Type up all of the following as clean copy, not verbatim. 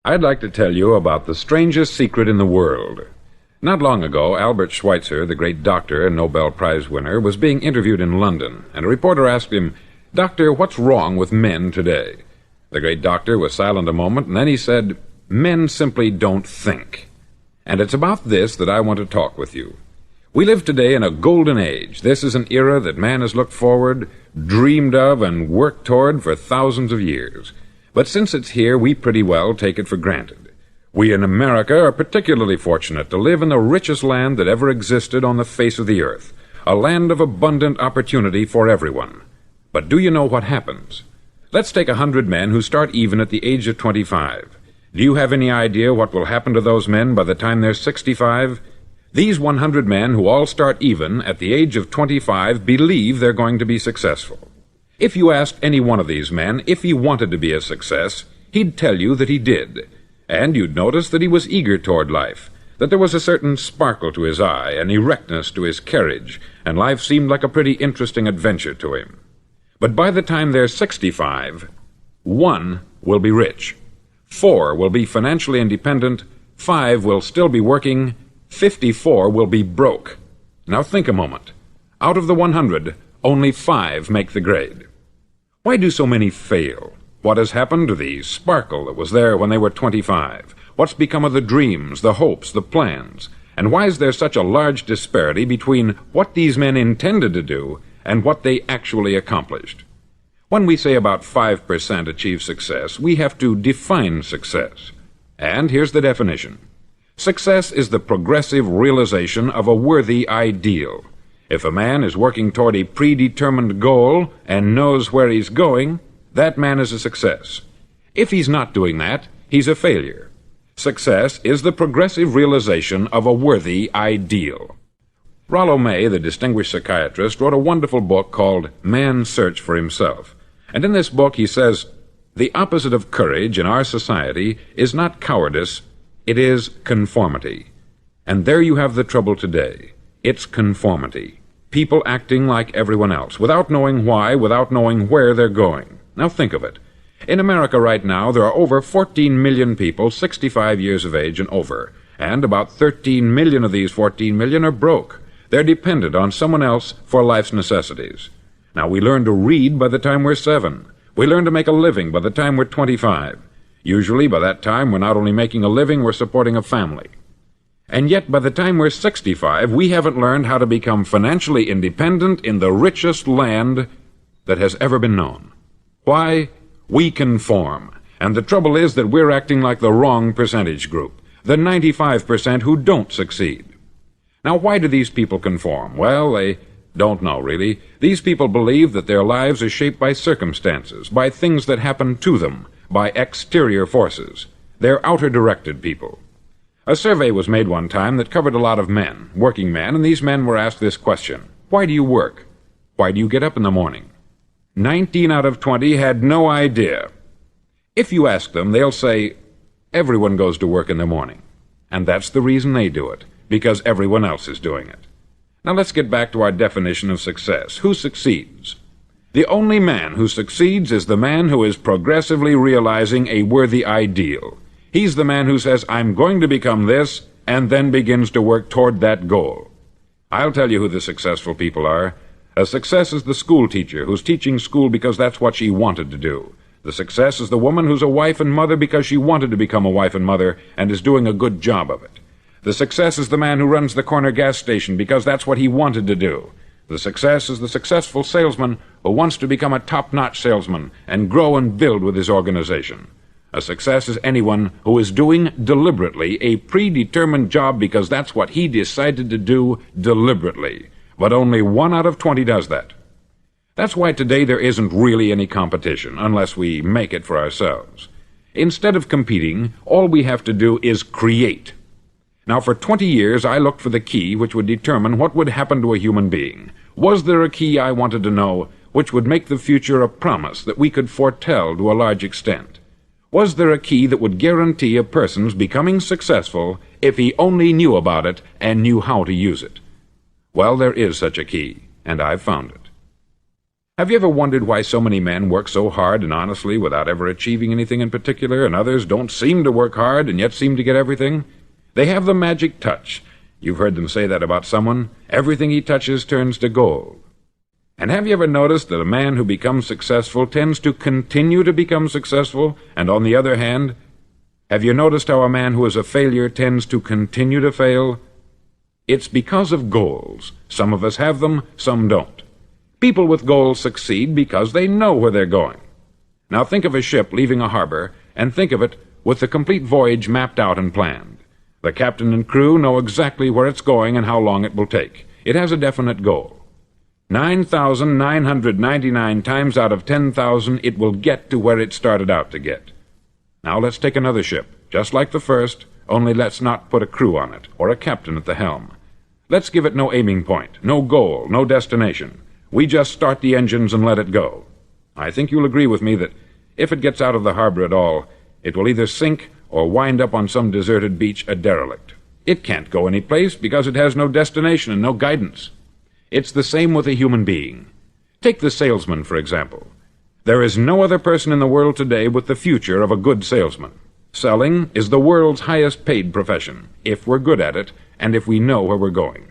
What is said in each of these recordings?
I'd like to tell you about the strangest secret in the world. Not long ago, Albert Schweitzer, the great doctor and Nobel Prize winner, was being interviewed in London, and a reporter asked him, "Doctor, what's wrong with men today?" The great doctor was silent a moment, and then he said, "Men simply don't think." And it's about this that I want to talk with you. We live today in a golden age. This is an era that man has looked forward, dreamed of, and worked toward for thousands of years. But since it's here, we pretty well take it for granted. We in America are particularly fortunate to live in the richest land that ever existed on the face of the earth, a land of abundant opportunity for everyone. But do you know what happens? Let's take 100 men who start even at the age of 25. Do you have any idea what will happen to those men by the time they're 65? These 100 men who all start even at the age of 25 believe they're going to be successful. If you asked any one of these men if he wanted to be a success, he'd tell you that he did. And you'd notice that he was eager toward life, that there was a certain sparkle to his eye, an erectness to his carriage, and life seemed like a pretty interesting adventure to him. But by the time they're 65, 1 will be rich, 4 will be financially independent, 5 will still be working, 54 will be broke. Now think a moment. Out of the 100, only 5 make the grade. Why do so many fail? What has happened to the sparkle that was there when they were 25? What's become of the dreams, the hopes, the plans? And why is there such a large disparity between what these men intended to do and what they actually accomplished? When we say about 5% achieve success, we have to define success. And here's the definition. Success is the progressive realization of a worthy ideal. If a man is working toward a predetermined goal and knows where he's going, that man is a success. If he's not doing that, he's a failure. Success is the progressive realization of a worthy ideal. Rollo May, the distinguished psychiatrist, wrote a wonderful book called Man's Search for Himself. And in this book he says, "The opposite of courage in our society is not cowardice, it is conformity." And there you have the trouble today. It's conformity. People acting like everyone else, without knowing why, without knowing where they're going. Now think of it. In America right now, there are over 14 million people 65 years of age and over, and about 13 million of these 14 million are broke. They're dependent on someone else for life's necessities. Now, we learn to read by the time we're 7. We learn to make a living by the time we're 25. Usually, by that time, we're not only making a living, we're supporting a family. And yet, by the time we're 65, we haven't learned how to become financially independent in the richest land that has ever been known. Why? We conform. And the trouble is that we're acting like the wrong percentage group, the 95% who don't succeed. Now, why do these people conform? Well, they don't know, really. These people believe that their lives are shaped by circumstances, by things that happen to them, by exterior forces. They're outer-directed people. A survey was made one time that covered a lot of men, working men, and these men were asked this question: why do you work? Why do you get up in the morning? 19 out of 20 had no idea. If you ask them, they'll say, everyone goes to work in the morning. And that's the reason they do it, because everyone else is doing it. Now let's get back to our definition of success. Who succeeds? The only man who succeeds is the man who is progressively realizing a worthy ideal. He's the man who says, I'm going to become this, and then begins to work toward that goal. I'll tell you who the successful people are. A success is the school teacher who's teaching school because that's what she wanted to do. The success is the woman who's a wife and mother because she wanted to become a wife and mother and is doing a good job of it. The success is the man who runs the corner gas station because that's what he wanted to do. The success is the successful salesman who wants to become a top-notch salesman and grow and build with his organization. A success is anyone who is doing deliberately a predetermined job because that's what he decided to do deliberately. But only 1 out of 20 does that. That's why today there isn't really any competition, unless we make it for ourselves. Instead of competing, all we have to do is create. Now, for 20 years, I looked for the key which would determine what would happen to a human being. Was there a key, I wanted to know, which would make the future a promise that we could foretell to a large extent? Was there a key that would guarantee a person's becoming successful if he only knew about it and knew how to use it? Well, there is such a key, and I've found it. Have you ever wondered why so many men work so hard and honestly without ever achieving anything in particular, and others don't seem to work hard and yet seem to get everything? They have the magic touch. You've heard them say that about someone. Everything he touches turns to gold. And have you ever noticed that a man who becomes successful tends to continue to become successful, and on the other hand, have you noticed how a man who is a failure tends to continue to fail? It's because of goals. Some of us have them, some don't. People with goals succeed because they know where they're going. Now think of a ship leaving a harbor, and think of it with the complete voyage mapped out and planned. The captain and crew know exactly where it's going and how long it will take. It has a definite goal. 9,999 times out of 10,000 it will get to where it started out to get. Now let's take another ship, just like the first, only let's not put a crew on it, or a captain at the helm. Let's give it no aiming point, no goal, no destination. We just start the engines and let it go. I think you'll agree with me that if it gets out of the harbor at all, it will either sink or wind up on some deserted beach a derelict. It can't go any place because it has no destination and no guidance. It's the same with a human being. Take the salesman, for example. There is no other person in the world today with the future of a good salesman. Selling is the world's highest paid profession, if we're good at it and if we know where we're going.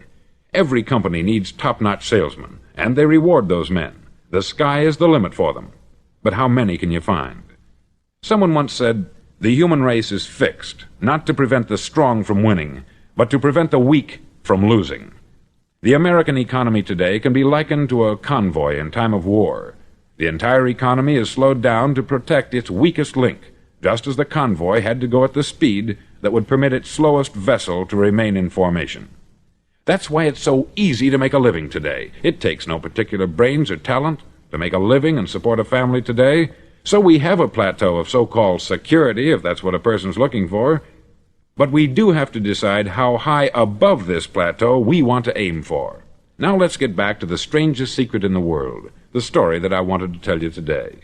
Every company needs top-notch salesmen, and they reward those men. The sky is the limit for them. But how many can you find? Someone once said, "The human race is fixed, not to prevent the strong from winning, but to prevent the weak from losing." The American economy today can be likened to a convoy in time of war. The entire economy is slowed down to protect its weakest link, just as the convoy had to go at the speed that would permit its slowest vessel to remain in formation. That's why it's so easy to make a living today. It takes no particular brains or talent to make a living and support a family today. So we have a plateau of so-called security, if that's what a person's looking for. But we do have to decide how high above this plateau we want to aim for. Now let's get back to the strangest secret in the world, the story that I wanted to tell you today.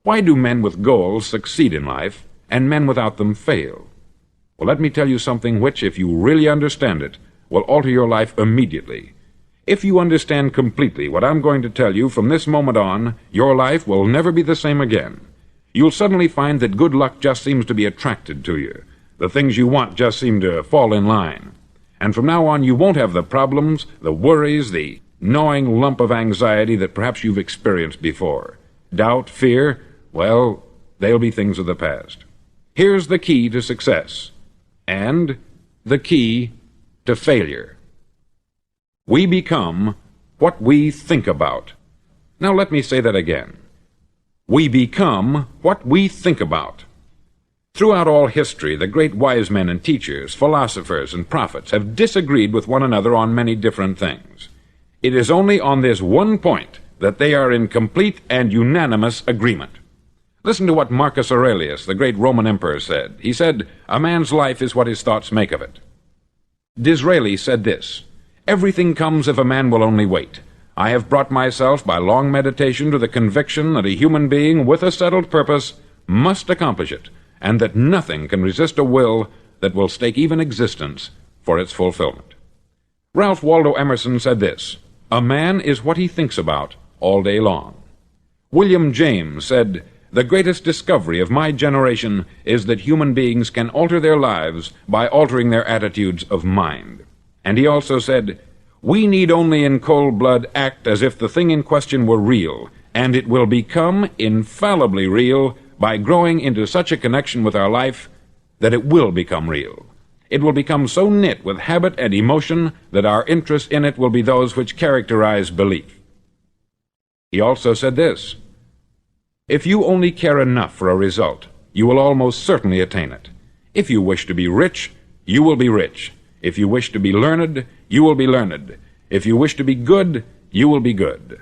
Why do men with goals succeed in life, and men without them fail? Well, let me tell you something which, if you really understand it, will alter your life immediately. If you understand completely what I'm going to tell you from this moment on, your life will never be the same again. You'll suddenly find that good luck just seems to be attracted to you. The things you want just seem to fall in line. And from now on, you won't have the problems, the worries, the gnawing lump of anxiety that perhaps you've experienced before. Doubt, fear, well, they'll be things of the past. Here's the key to success, and the key to failure. We become what we think about. Now let me say that again. We become what we think about. Throughout all history, the great wise men and teachers, philosophers and prophets have disagreed with one another on many different things. It is only on this one point that they are in complete and unanimous agreement. Listen to what Marcus Aurelius, the great Roman emperor, said. He said, "A man's life is what his thoughts make of it." Disraeli said this, "Everything comes if a man will only wait. I have brought myself by long meditation to the conviction that a human being with a settled purpose must accomplish it, and that nothing can resist a will that will stake even existence for its fulfillment." Ralph Waldo Emerson said this, "A man is what he thinks about all day long." William James said, "The greatest discovery of my generation is that human beings can alter their lives by altering their attitudes of mind." And he also said, "We need only in cold blood act as if the thing in question were real, and it will become infallibly real by growing into such a connection with our life that it will become real. It will become so knit with habit and emotion that our interest in it will be those which characterize belief." He also said this, "If you only care enough for a result, you will almost certainly attain it. If you wish to be rich, you will be rich. If you wish to be learned, you will be learned. If you wish to be good, you will be good.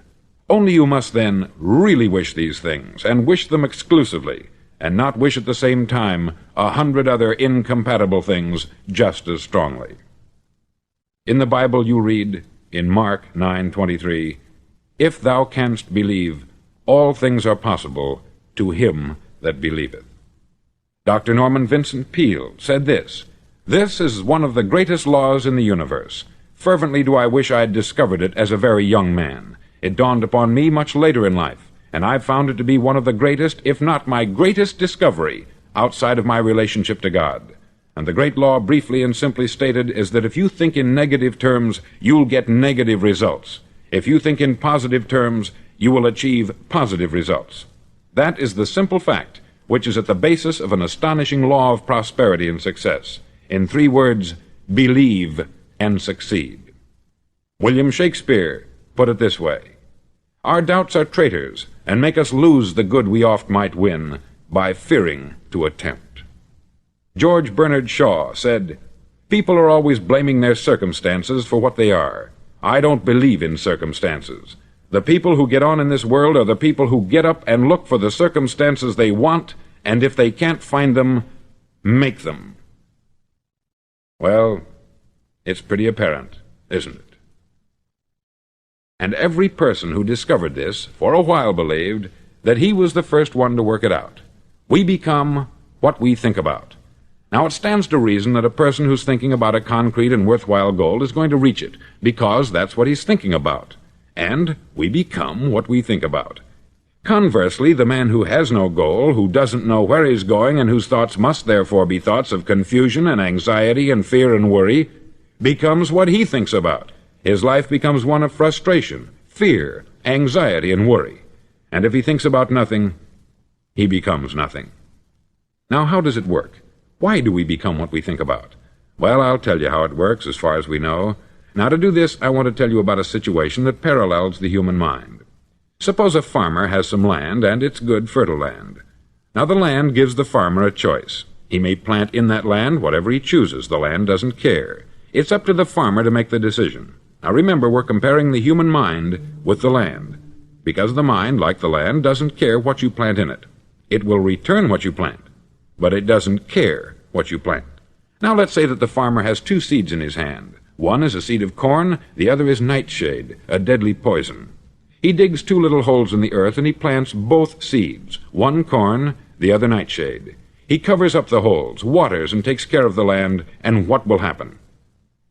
Only you must then really wish these things, and wish them exclusively, and not wish at the same time 100 other incompatible things just as strongly." In the Bible you read, in Mark 9:23, "If thou canst believe, all things are possible to him that believeth." Dr. Norman Vincent Peale said this, "This is one of the greatest laws in the universe. Fervently do I wish I had discovered it as a very young man. It dawned upon me much later in life, and I've found it to be one of the greatest, if not my greatest discovery, outside of my relationship to God. And the great law, briefly and simply stated, is that if you think in negative terms, you'll get negative results. If you think in positive terms, you will achieve positive results. That is the simple fact which is at the basis of an astonishing law of prosperity and success. In 3 words, believe and succeed. William Shakespeare put it this way: "Our doubts are traitors, and make us lose the good we oft might win, by fearing to attempt." George Bernard Shaw said, "People are always blaming their circumstances for what they are. I don't believe in circumstances. The people who get on in this world are the people who get up and look for the circumstances they want, and if they can't find them, make them." Well, it's pretty apparent, isn't it? And every person who discovered this for a while believed that he was the first one to work it out. We become what we think about. Now, it stands to reason that a person who's thinking about a concrete and worthwhile goal is going to reach it, because that's what he's thinking about. And we become what we think about. Conversely, the man who has no goal, who doesn't know where he's going, and whose thoughts must therefore be thoughts of confusion and anxiety and fear and worry, becomes what he thinks about. His life becomes one of frustration, fear, anxiety, and worry. And if he thinks about nothing, he becomes nothing. Now, how does it work? Why do we become what we think about? Well, I'll tell you how it works as far as we know. Now, to do this, I want to tell you about a situation that parallels the human mind. Suppose a farmer has some land, and it's good, fertile land. Now, the land gives the farmer a choice. He may plant in that land whatever he chooses. The land doesn't care. It's up to the farmer to make the decision. Now, remember, we're comparing the human mind with the land, because the mind, like the land, doesn't care what you plant in it. It will return what you plant, but it doesn't care what you plant. Now, let's say that the farmer has 2 seeds in his hand. One is a seed of corn, the other is nightshade, a deadly poison. He digs 2 little holes in the earth, and he plants both seeds, one corn, the other nightshade. He covers up the holes, waters, and takes care of the land, and what will happen?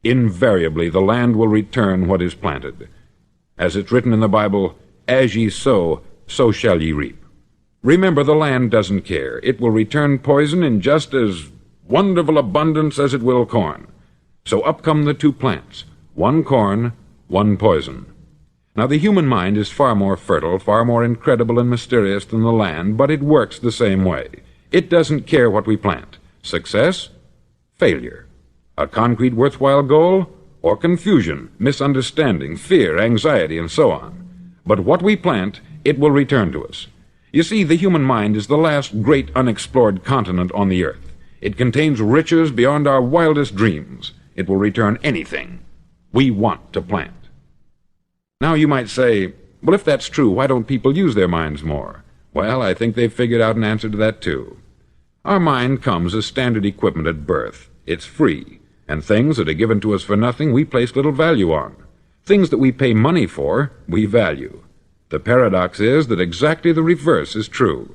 Invariably, the land will return what is planted. As it's written in the Bible, "As ye sow, so shall ye reap." Remember, the land doesn't care. It will return poison in just as wonderful abundance as it will corn. So up come the 2 plants, one corn, one poison. Now, the human mind is far more fertile, far more incredible and mysterious than the land, but it works the same way. It doesn't care what we plant. Success, failure. A concrete, worthwhile goal, or confusion, misunderstanding, fear, anxiety, and so on. But what we plant, it will return to us. You see, the human mind is the last great unexplored continent on the earth. It contains riches beyond our wildest dreams. It will return anything we want to plant. Now, you might say, well, if that's true, why don't people use their minds more? Well, I think they've figured out an answer to that, too. Our mind comes as standard equipment at birth. It's free, and things that are given to us for nothing we place little value on. Things that we pay money for, we value. The paradox is that exactly the reverse is true.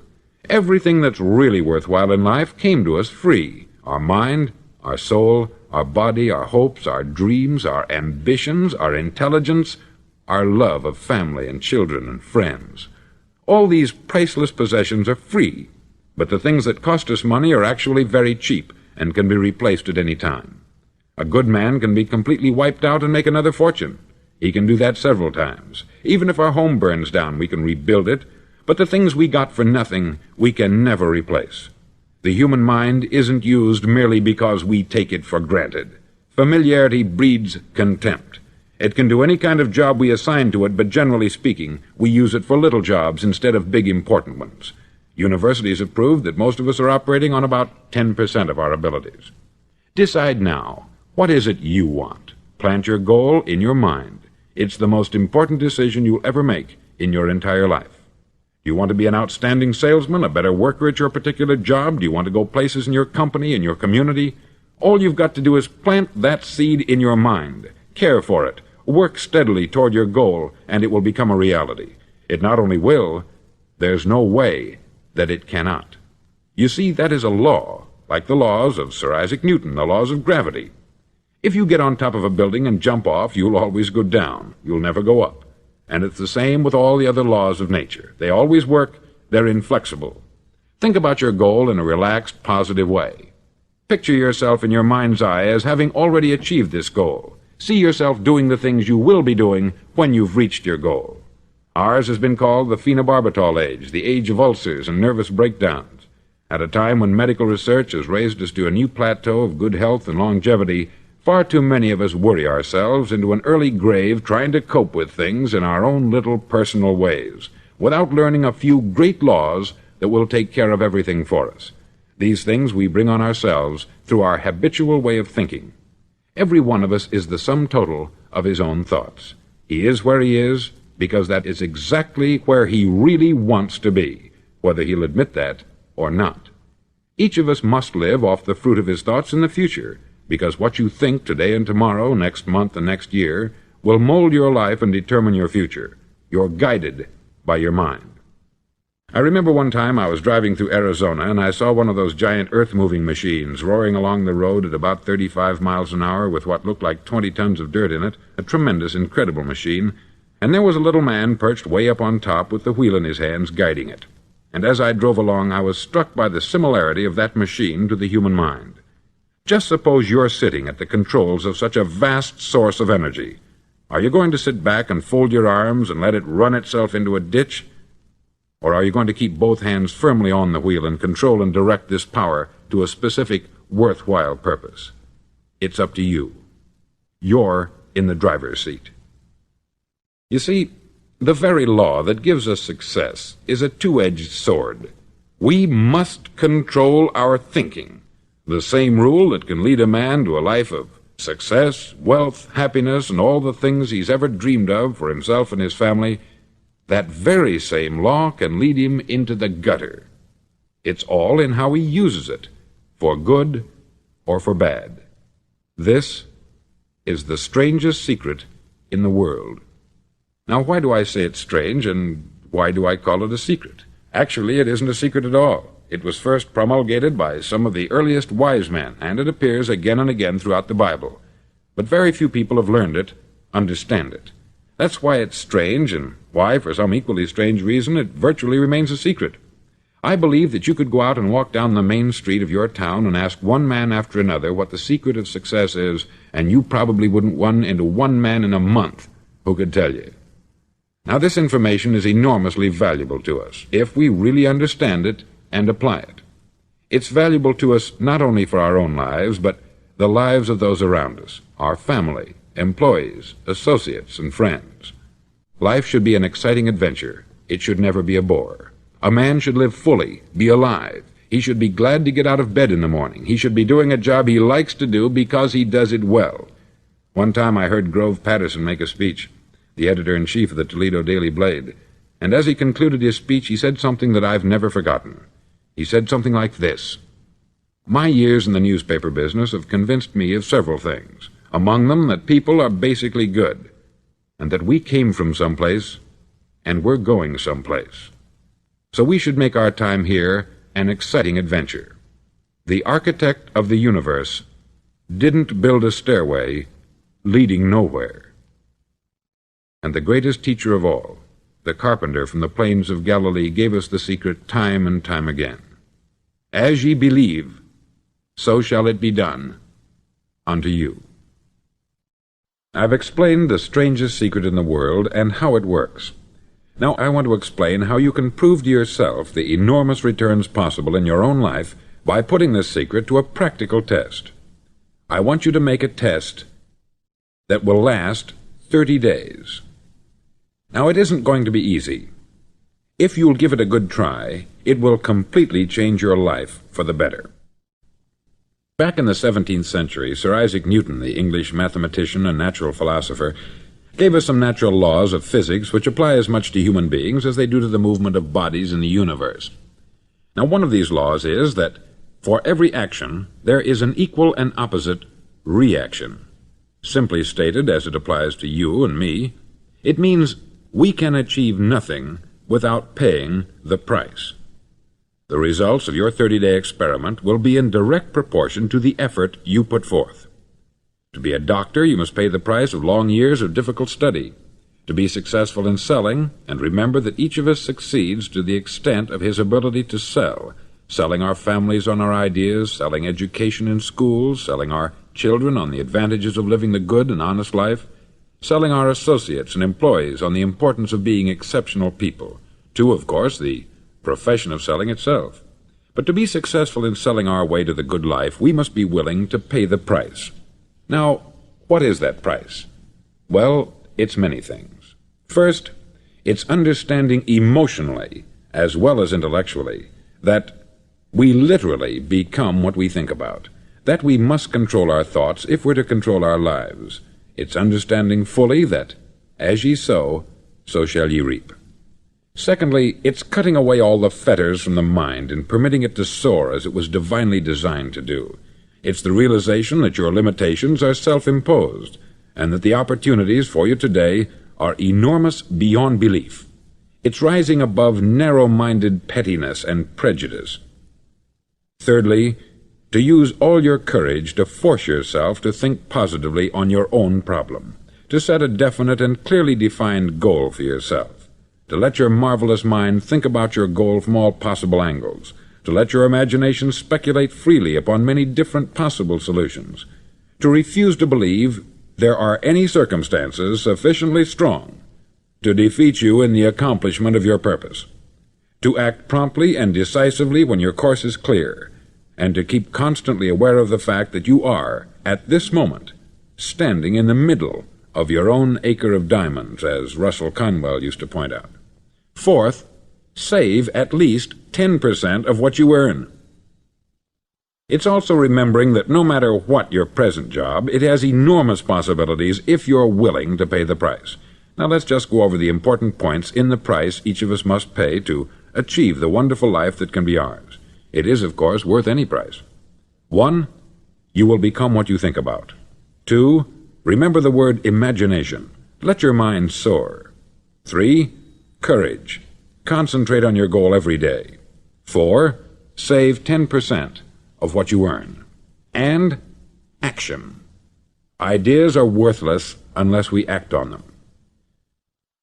Everything that's really worthwhile in life came to us free. Our mind, our soul, our body, our hopes, our dreams, our ambitions, our intelligence, our love of family and children and friends. All these priceless possessions are free, but the things that cost us money are actually very cheap and can be replaced at any time. A good man can be completely wiped out and make another fortune. He can do that several times. Even if our home burns down, we can rebuild it, but the things we got for nothing, we can never replace. The human mind isn't used merely because we take it for granted. Familiarity breeds contempt. It can do any kind of job we assign to it, but generally speaking, we use it for little jobs instead of big important ones. Universities have proved that most of us are operating on about 10% of our abilities. Decide now, what is it you want? Plant your goal in your mind. It's the most important decision you'll ever make in your entire life. Do you want to be an outstanding salesman, a better worker at your particular job? Do you want to go places in your company, in your community? All you've got to do is plant that seed in your mind. Care for it. Work steadily toward your goal, and it will become a reality. It not only will, there's no way that it cannot. You see, that is a law, like the laws of Sir Isaac Newton, the laws of gravity. If you get on top of a building and jump off, you'll always go down. You'll never go up. And it's the same with all the other laws of nature. They always work. They're inflexible. Think about your goal in a relaxed, positive way. Picture yourself in your mind's eye as having already achieved this goal. See yourself doing the things you will be doing when you've reached your goal. Ours has been called the phenobarbital age, the age of ulcers and nervous breakdowns. At a time when medical research has raised us to a new plateau of good health and longevity, far too many of us worry ourselves into an early grave trying to cope with things in our own little personal ways, without learning a few great laws that will take care of everything for us. These things we bring on ourselves through our habitual way of thinking. Every one of us is the sum total of his own thoughts. He is where he is because that is exactly where he really wants to be, whether he'll admit that or not. Each of us must live off the fruit of his thoughts in the future, because what you think today and tomorrow, next month and next year, will mold your life and determine your future. You're guided by your mind. I remember one time I was driving through Arizona and I saw one of those giant earth-moving machines roaring along the road at about 35 miles an hour with what looked like 20 tons of dirt in it, a tremendous, incredible machine, and there was a little man perched way up on top with the wheel in his hands guiding it. And as I drove along, I was struck by the similarity of that machine to the human mind. Just suppose you're sitting at the controls of such a vast source of energy. Are you going to sit back and fold your arms and let it run itself into a ditch? Or are you going to keep both hands firmly on the wheel and control and direct this power to a specific, worthwhile purpose? It's up to you. You're in the driver's seat. You see, the very law that gives us success is a two-edged sword. We must control our thinking. The same rule that can lead a man to a life of success, wealth, happiness, and all the things he's ever dreamed of for himself and his family, that very same law can lead him into the gutter. It's all in how he uses it, for good or for bad. This is the strangest secret in the world. Now, why do I say it's strange, and why do I call it a secret? Actually, it isn't a secret at all. It was first promulgated by some of the earliest wise men, and it appears again and again throughout the Bible. But very few people have learned it, understand it. That's why it's strange, and why, for some equally strange reason, it virtually remains a secret. I believe that you could go out and walk down the main street of your town and ask one man after another what the secret of success is, and you probably wouldn't run into one man in a month who could tell you. Now, this information is enormously valuable to us, if we really understand it and apply it. It's valuable to us not only for our own lives, but the lives of those around us, our family, employees, associates, and friends. Life should be an exciting adventure. It should never be a bore. A man should live fully, be alive. He should be glad to get out of bed in the morning. He should be doing a job he likes to do because he does it well. One time I heard Grove Patterson make a speech, the editor-in-chief of the Toledo Daily Blade, and as he concluded his speech, he said something that I've never forgotten. He said something like this: "My years in the newspaper business have convinced me of several things, among them that people are basically good, and that we came from someplace, and we're going someplace. So we should make our time here an exciting adventure. The architect of the universe didn't build a stairway leading nowhere." And the greatest teacher of all, the carpenter from the plains of Galilee, gave us the secret time and time again. As ye believe, so shall it be done unto you. I've explained the strangest secret in the world and how it works. Now I want to explain how you can prove to yourself the enormous returns possible in your own life by putting this secret to a practical test. I want you to make a test that will last 30 days. Now, it isn't going to be easy. If you'll give it a good try, it will completely change your life for the better. Back in the 17th century, Sir Isaac Newton, the English mathematician and natural philosopher, gave us some natural laws of physics which apply as much to human beings as they do to the movement of bodies in the universe. Now, one of these laws is that for every action, there is an equal and opposite reaction. Simply stated, as it applies to you and me, it means we can achieve nothing without paying the price. The results of your 30-day experiment will be in direct proportion to the effort you put forth. To be a doctor, you must pay the price of long years of difficult study. to be successful in selling, and remember that each of us succeeds to the extent of his ability to sell, selling our families on our ideas, selling education in schools, selling our children on the advantages of living the good and honest life, selling our associates and employees on the importance of being exceptional people, to, of course, the profession of selling itself. But to be successful in selling our way to the good life, we must be willing to pay the price. Now, what is that price? Well, it's many things. First, it's understanding emotionally, as well as intellectually, that we literally become what we think about, that we must control our thoughts if we're to control our lives. It's understanding fully that, as ye sow, so shall ye reap. Secondly, it's cutting away all the fetters from the mind and permitting it to soar as it was divinely designed to do. It's the realization that your limitations are self-imposed, and that the opportunities for you today are enormous beyond belief. It's rising above narrow-minded pettiness and prejudice. Thirdly, to use all your courage to force yourself to think positively on your own problem, to set a definite and clearly defined goal for yourself, to let your marvelous mind think about your goal from all possible angles, to let your imagination speculate freely upon many different possible solutions, to refuse to believe there are any circumstances sufficiently strong to defeat you in the accomplishment of your purpose, to act promptly and decisively when your course is clear, and to keep constantly aware of the fact that you are, at this moment, standing in the middle of your own acre of diamonds, as Russell Conwell used to point out. Fourth, save at least 10% of what you earn. It's also remembering that no matter what your present job, it has enormous possibilities if you're willing to pay the price. Now let's just go over the important points in the price each of us must pay to achieve the wonderful life that can be ours. It is, of course, worth any price. 1. You will become what you think about. 2. Remember the word imagination. Let your mind soar. 3. Courage. Concentrate on your goal every day. 4. Save 10% of what you earn. And action. Ideas are worthless unless we act on them.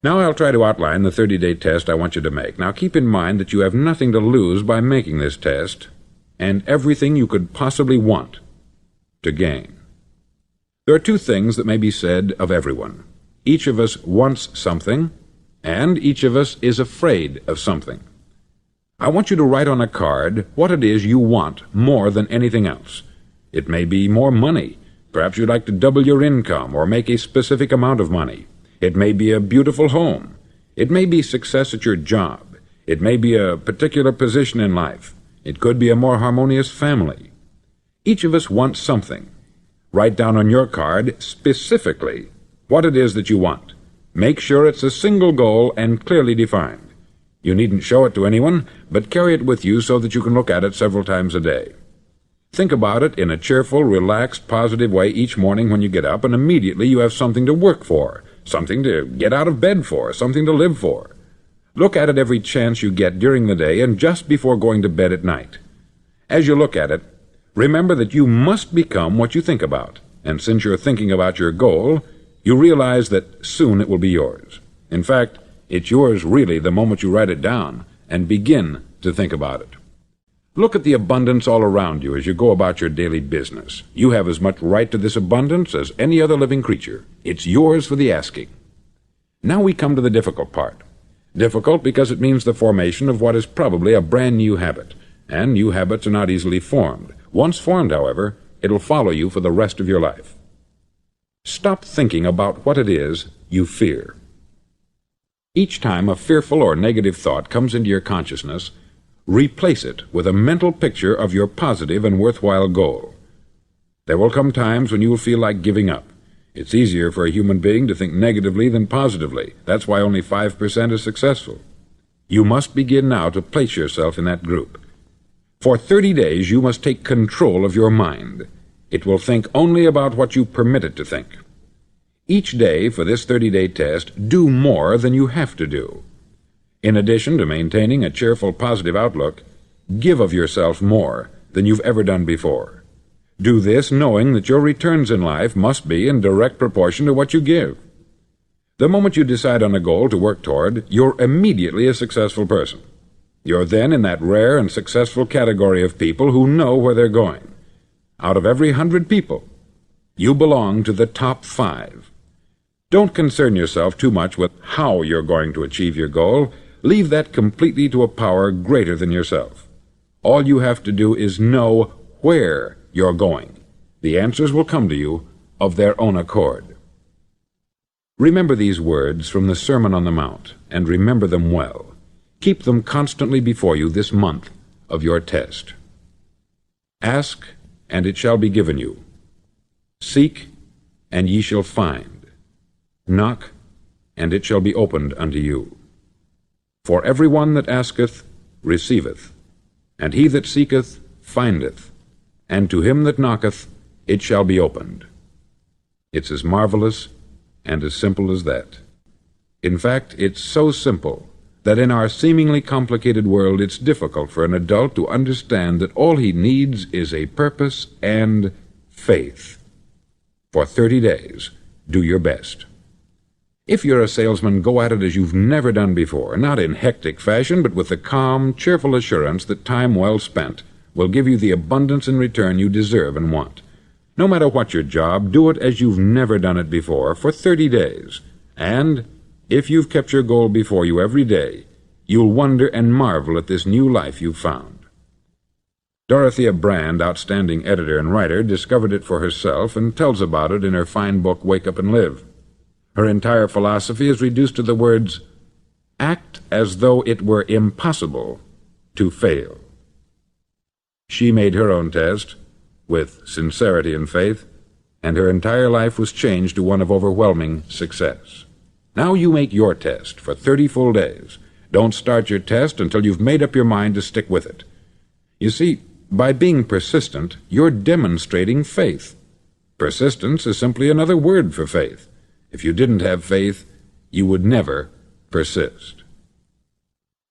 Now I'll try to outline the 30-day test I want you to make. Now keep in mind that you have nothing to lose by making this test, and everything you could possibly want to gain. There are two things that may be said of everyone. Each of us wants something, and each of us is afraid of something. I want you to write on a card what it is you want more than anything else. It may be more money. Perhaps you'd like to double your income or make a specific amount of money. It may be a beautiful home. It may be success at your job. It may be a particular position in life. It could be a more harmonious family. Each of us wants something. Write down on your card specifically what it is that you want. Make sure it's a single goal and clearly defined. You needn't show it to anyone, but carry it with you so that you can look at it several times a day. Think about it in a cheerful, relaxed, positive way each morning when you get up, and immediately you have something to work for, something to get out of bed for, something to live for. Look at it every chance you get during the day and just before going to bed at night. As you look at it, remember that you must become what you think about, and since you're thinking about your goal, you realize that soon it will be yours. In fact, it's yours really the moment you write it down and begin to think about it. Look at the abundance all around you as you go about your daily business. You have as much right to this abundance as any other living creature. It's yours for the asking. Now we come to the difficult part. Difficult because it means the formation of what is probably a brand new habit, and new habits are not easily formed. Once formed, however, it'll follow you for the rest of your life. Stop thinking about what it is you fear. Each time a fearful or negative thought comes into your consciousness, replace it with a mental picture of your positive and worthwhile goal. There will come times when you will feel like giving up. It's easier for a human being to think negatively than positively. That's why only 5% is successful. You must begin now to place yourself in that group. For 30 days you must take control of your mind. It will think only about what you permit it to think. Each day for this 30-day test, do more than you have to do. In addition to maintaining a cheerful, positive outlook, give of yourself more than you've ever done before. Do this knowing that your returns in life must be in direct proportion to what you give. The moment you decide on a goal to work toward, you're immediately a successful person. You're then in that rare and successful category of people who know where they're going. Out of every 100 people, you belong to the top 5. Don't concern yourself too much with how you're going to achieve your goal. Leave that completely to a power greater than yourself. All you have to do is know where you're going. The answers will come to you of their own accord. Remember these words from the Sermon on the Mount, and remember them well. Keep them constantly before you this month of your test. Ask, and it shall be given you. Seek, and ye shall find. Knock, and it shall be opened unto you. For every one that asketh receiveth, and he that seeketh findeth, and to him that knocketh it shall be opened. It's as marvelous and as simple as that. In fact, it's so simple that in our seemingly complicated world it's difficult for an adult to understand that all he needs is a purpose and faith. For 30 days, do your best. If you're a salesman, go at it as you've never done before, not in hectic fashion, but with the calm, cheerful assurance that time well spent will give you the abundance in return you deserve and want. No matter what your job, do it as you've never done it before for 30 days. And if you've kept your goal before you every day, you'll wonder and marvel at this new life you've found. Dorothea Brand, outstanding editor and writer, discovered it for herself and tells about it in her fine book, Wake Up and Live. Her entire philosophy is reduced to the words, act as though it were impossible to fail. She made her own test with sincerity and faith, and her entire life was changed to one of overwhelming success. Now you make your test for 30 full days. Don't start your test until you've made up your mind to stick with it. You see, by being persistent, you're demonstrating faith. Persistence is simply another word for faith. If you didn't have faith, you would never persist.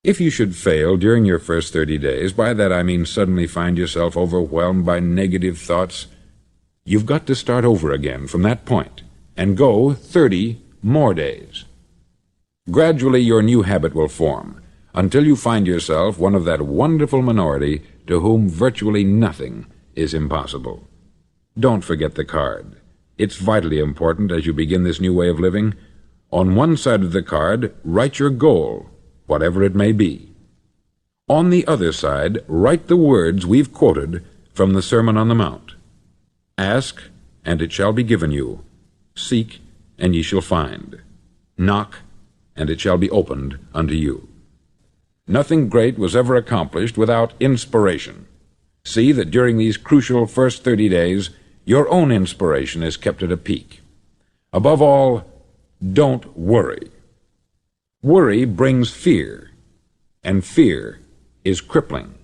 If you should fail during your first 30 days, by that I mean suddenly find yourself overwhelmed by negative thoughts, you've got to start over again from that point and go 30 more days. Gradually your new habit will form until you find yourself one of that wonderful minority to whom virtually nothing is impossible. Don't forget the card. It's vitally important as you begin this new way of living. On one side of the card, write your goal, whatever it may be. On the other side, write the words we've quoted from the Sermon on the Mount. Ask, and it shall be given you. Seek, and ye shall find. Knock, and it shall be opened unto you. Nothing great was ever accomplished without inspiration. See that during these crucial first 30 days, your own inspiration is kept at a peak. Above all, don't worry. Worry brings fear, and fear is crippling.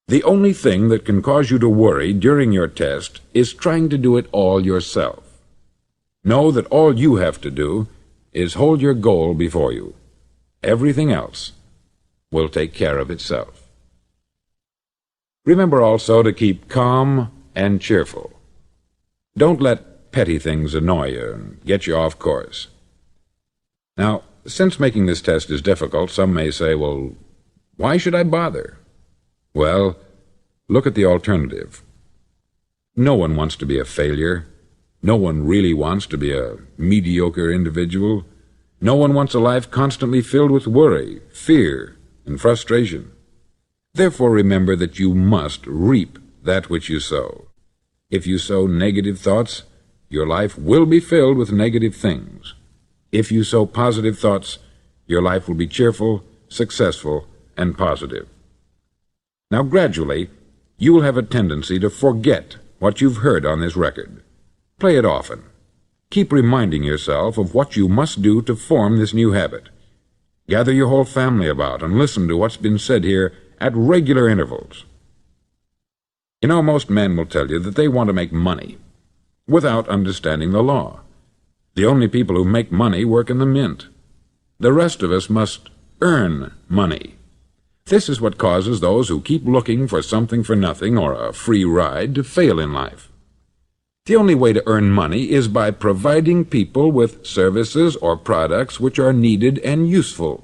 The only thing that can cause you to worry during your test is trying to do it all yourself. Know that all you have to do is hold your goal before you. Everything else will take care of itself. Remember also to keep calm and cheerful. Don't let petty things annoy you and get you off course. Now, since making this test is difficult, some may say, well, why should I bother? Well, look at the alternative. No one wants to be a failure. No one really wants to be a mediocre individual. No one wants a life constantly filled with worry, fear, and frustration. Therefore, remember that you must reap that which you sow. If you sow negative thoughts, your life will be filled with negative things. If you sow positive thoughts, your life will be cheerful, successful, and positive. Now, gradually, you will have a tendency to forget what you've heard on this record. Play it often. Keep reminding yourself of what you must do to form this new habit. Gather your whole family about and listen to what's been said here at regular intervals. You know, most men will tell you that they want to make money without understanding the law. The only people who make money work in the mint. The rest of us must earn money. This is what causes those who keep looking for something for nothing or a free ride to fail in life. The only way to earn money is by providing people with services or products which are needed and useful.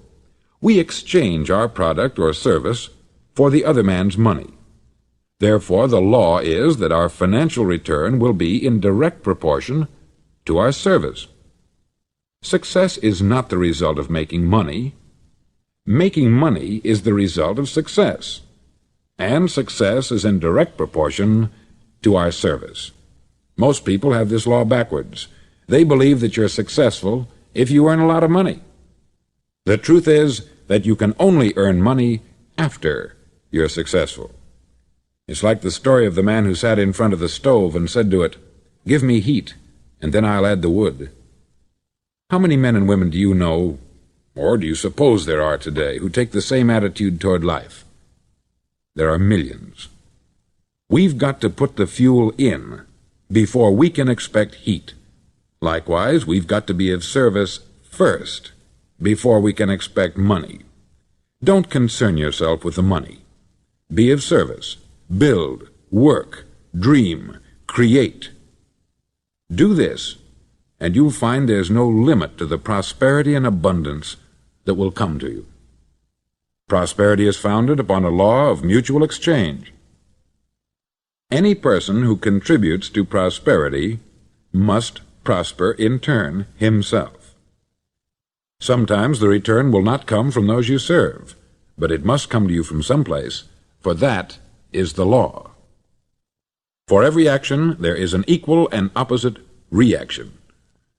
We exchange our product or service for the other man's money. Therefore, the law is that our financial return will be in direct proportion to our service. Success is not the result of making money. Making money is the result of success, and success is in direct proportion to our service. Most people have this law backwards. They believe that you're successful if you earn a lot of money. The truth is that you can only earn money after you're successful. It's like the story of the man who sat in front of the stove and said to it, "Give me heat, and then I'll add the wood." How many men and women do you know, or do you suppose there are today, who take the same attitude toward life? There are millions. We've got to put the fuel in before we can expect heat. Likewise, we've got to be of service first before we can expect money. Don't concern yourself with the money. Be of service. Build, work, dream, create. Do this, and you'll find there's no limit to the prosperity and abundance that will come to you. Prosperity is founded upon a law of mutual exchange. Any person who contributes to prosperity must prosper in turn himself. Sometimes the return will not come from those you serve, but it must come to you from someplace, for that is the law. For every action, there is an equal and opposite reaction.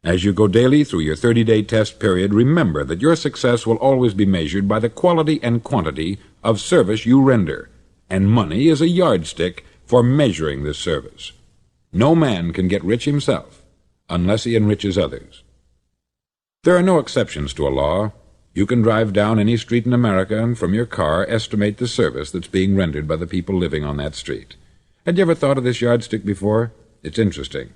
As you go daily through your 30-day test period, remember that your success will always be measured by the quality and quantity of service you render, and money is a yardstick for measuring this service. No man can get rich himself unless he enriches others. There are no exceptions to a law. You can drive down any street in America and from your car estimate the service that's being rendered by the people living on that street. Had you ever thought of this yardstick before? It's interesting.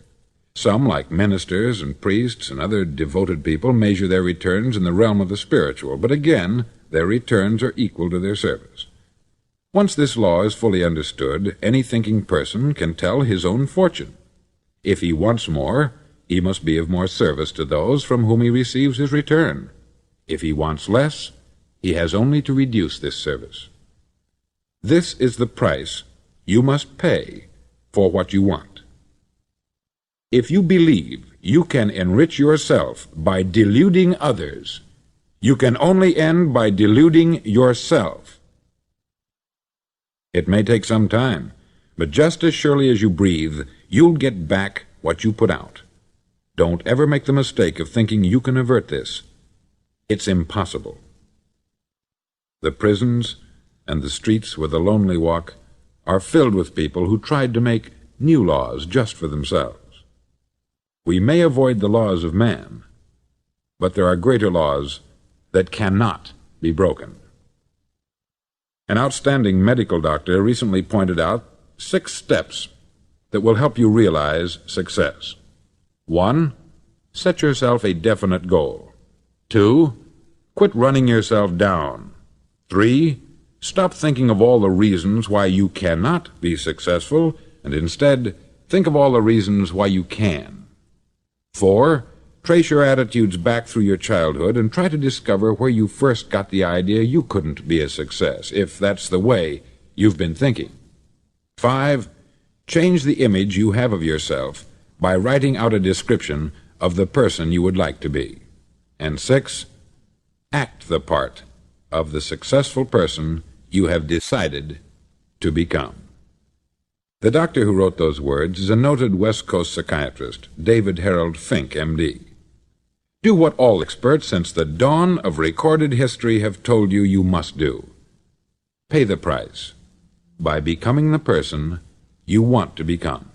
Some, like ministers and priests and other devoted people, measure their returns in the realm of the spiritual, but again, their returns are equal to their service. Once this law is fully understood, any thinking person can tell his own fortune. If he wants more, he must be of more service to those from whom he receives his return. If he wants less, he has only to reduce this service. This is the price you must pay for what you want. If you believe you can enrich yourself by deluding others, you can only end by deluding yourself. It may take some time, but just as surely as you breathe, you'll get back what you put out. Don't ever make the mistake of thinking you can avert this. It's impossible. The prisons and the streets where the lonely walk are filled with people who tried to make new laws just for themselves. We may avoid the laws of man, but there are greater laws that cannot be broken. An outstanding medical doctor recently pointed out 6 steps that will help you realize success. 1. Set yourself a definite goal. 2. Quit running yourself down. 3. Stop thinking of all the reasons why you cannot be successful, and instead think of all the reasons why you can. 4. Trace your attitudes back through your childhood and try to discover where you first got the idea you couldn't be a success, if that's the way you've been thinking. 5. Change the image you have of yourself by writing out a description of the person you would like to be. And 6. Act the part of the successful person you have decided to become. The doctor who wrote those words is a noted West Coast psychiatrist, David Harold Fink, M.D. Do what all experts since the dawn of recorded history have told you you must do. Pay the price by becoming the person you want to become.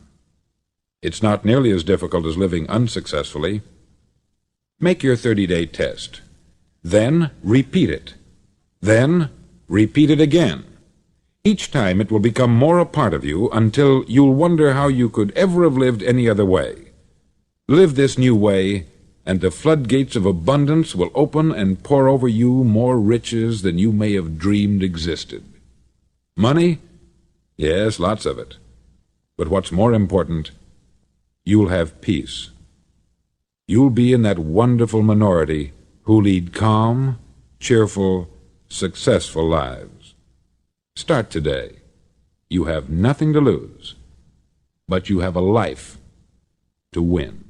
It's not nearly as difficult as living unsuccessfully. Make your 30-day test. Then repeat it. Then repeat it again. Each time it will become more a part of you until you'll wonder how you could ever have lived any other way. Live this new way, and the floodgates of abundance will open and pour over you more riches than you may have dreamed existed. Money? Yes, lots of it. But what's more important, you'll have peace. You'll be in that wonderful minority who lead calm, cheerful, successful lives. Start today. You have nothing to lose, but you have a life to win.